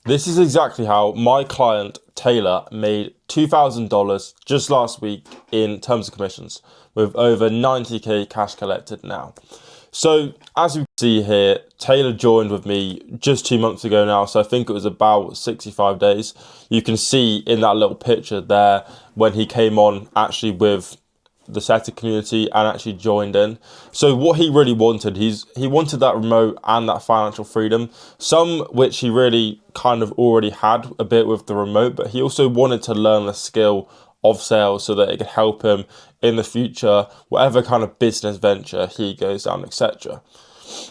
This is exactly how my client Taylor made $2,000 just last week in terms of commissions, with over 90k cash collected now. So as you can see here, Taylor joined with me just 2 months ago now, so I think it was about 65 days. You can see in that little picture there when he came on actually with the setter community and actually joined in. So what he really wanted, he wanted that remote and that financial freedom, some which he really kind of already had a bit with the remote, but he also wanted to learn the skill of sales so that it could help him in the future, whatever kind of business venture he goes down, etc.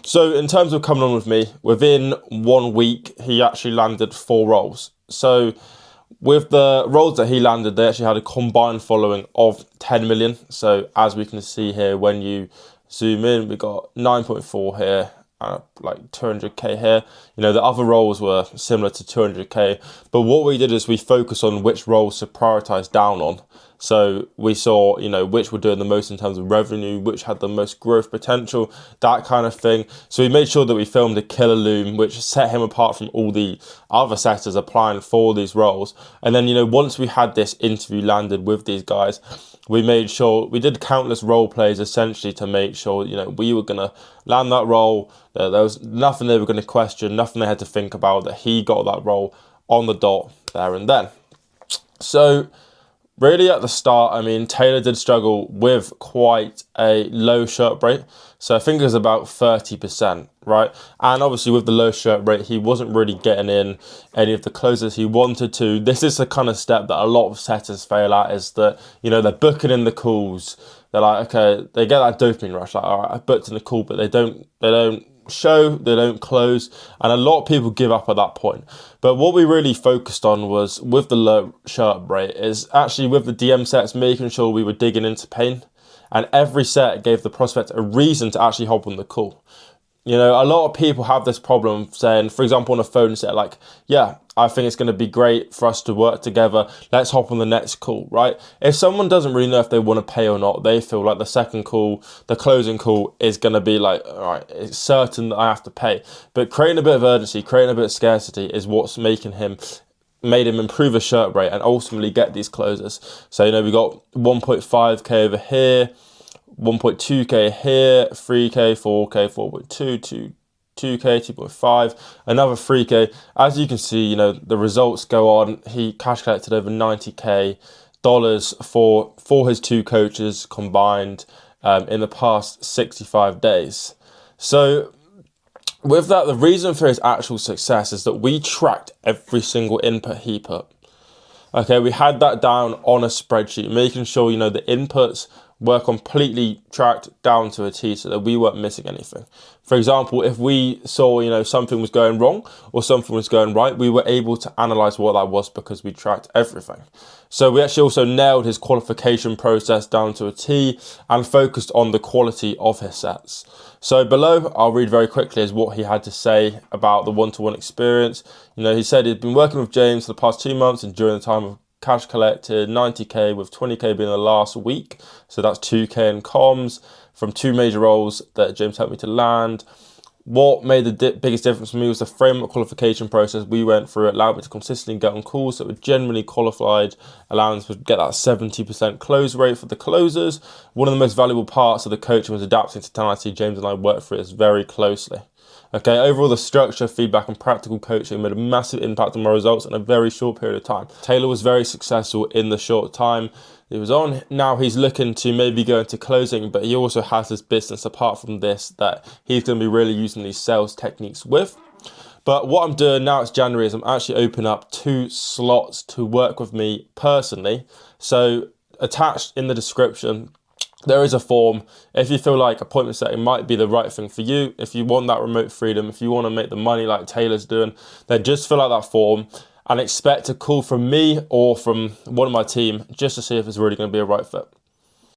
So in terms of coming on with me, within 1 week, he actually landed 4 roles. So with the roles that he landed, they actually had a combined following of 10 million. So as we can see here, when you zoom in, we got 9.4 here, like 200k here. You know, the other roles were similar to 200k, but what we did is we focused on which roles to prioritize down on. So we saw, you know, which were doing the most in terms of revenue, which had the most growth potential, that kind of thing. So we made sure that we filmed a killer loom, which set him apart from all the other setters applying for these roles. And then, you know, once we had this interview landed with these guys, we made sure we did countless role plays essentially to make sure, you know, we were going to land that role. There was nothing they were going to question, nothing they had to think about, that he got that role on the dot there and then. So really at the start, I mean, Taylor did struggle with quite a low shirt rate. So I think it was about 30%, right? And obviously with the low shirt rate, he wasn't really getting in any of the closes he wanted to. This is the kind of step that a lot of setters fail at, is that, you know, they're booking in the calls. They're like, okay, they get that dopamine rush, like, all right, I booked in the call, but they don't show, they don't close, and a lot of people give up at that point. But what we really focused on was, with the low shirt rate, is actually with the DM sets, making sure we were digging into pain, and every set gave the prospect a reason to actually hop on the call. You know, a lot of people have this problem saying, for example, on a phone set, like, yeah, I think it's going to be great for us to work together. Let's hop on the next call, right? If someone doesn't really know if they want to pay or not, they feel like the second call, the closing call, is going to be like, all right, it's certain that I have to pay. But creating a bit of urgency, creating a bit of scarcity is what's made him improve his shirt rate and ultimately get these closes. So, you know, we got 1.5k over here, 1.2k here, 3k, 4k, 4.2, 2k, 2.5, another 3k. As you can see, you know, the results go on. He cash collected over 90k dollars for his 2 coaches combined in the past 65 days. So with that, the reason for his actual success is that we tracked every single input he put. Okay, we had that down on a spreadsheet, making sure, you know, the inputs were completely tracked down to a T so that we weren't missing anything. For example, if we saw, you know, something was going wrong or something was going right, we were able to analyze what that was because we tracked everything. So we actually also nailed his qualification process down to a T and focused on the quality of his sets. So below, I'll read very quickly, is what he had to say about the one-to-one experience. You know, he said he'd been working with James for the past 2 months, and during the time of cash collected 90k, with 20k being the last week. So that's 2k in comms from 2 major roles that James helped me to land. What made the biggest difference for me was the framework qualification process we went through. It allowed me to consistently get on calls that were genuinely qualified, allowing us to get that 70% close rate for the closers. One of the most valuable parts of the coaching was adapting to tonality. James and I worked through this very closely. Okay, overall the structure, feedback and practical coaching made a massive impact on my results in a very short period of time. Taylor was very successful in the short time he was on. Now he's looking to maybe go into closing, but he also has this business apart from this that he's going to be really using these sales techniques with. But what I'm doing now, it's January, is I'm actually opening up 2 slots to work with me personally. So attached in the description, there is a form. If you feel like appointment setting might be the right thing for you, if you want that remote freedom, if you want to make the money like Taylor's doing, then just fill out that form and expect a call from me or from one of my team just to see if it's really going to be a right fit.